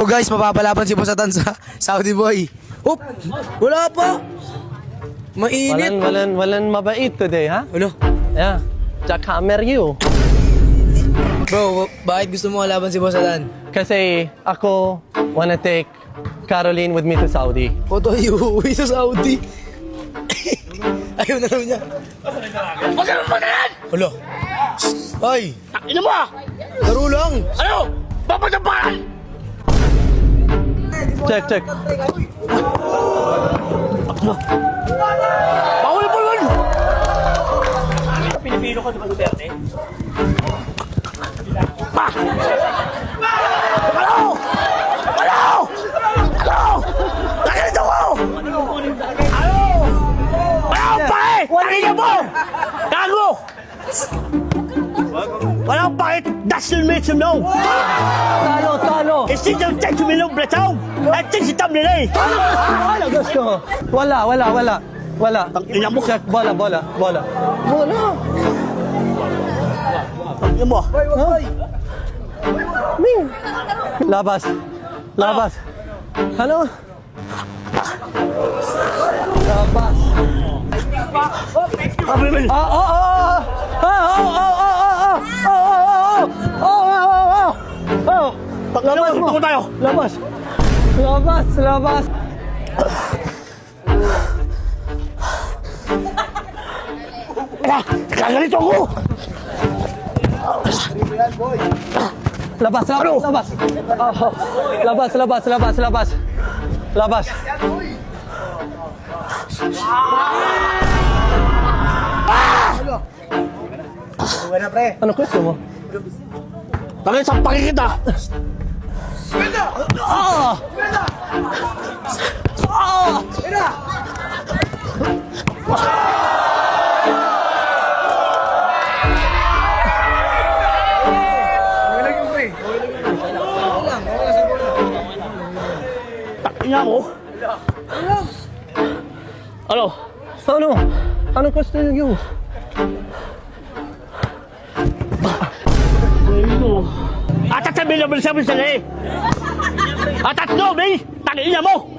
So guys, mapapalaban si Boss Atan sa Saudi Boy. Oop! Wala pa! Mainit! Walang mabait today, ha? Ano? Yeah. Jack Hammer you. Bro, bakit gusto mo kalaban si Boss Atan? Kasi ako wanna take Caroline with me to Saudi. Photo iuwi sa Saudi. Ayaw na lang niya. Huwag ka naman patayan! Hala. Ay! Ina mo ah! Laro lang! Ano? Papatapakan! Check. Bawal po yun! Pinipino ka diba Duterte? Pa! Ano? Ano? Ano? Nakalito ko! Ano? Ano pa eh? Pakinggan mo! Gago! Walang bakit? That's the mission now! Talo! It's just a text me long blatang! At text si Tam nila eh! Wala gusto. Wala. Ina mo! Check, bola. Ina mo! Labas. Ano? Labas. Labas mo! Tuko tayo! Labas. Kagalito ako! Labas. Ano gusto mo? Bakit sa pakikita? Ina mo? Ano? Ano gusto niyo? Atat sa bilabal sa bisali! Atat no, May! Tangina mo!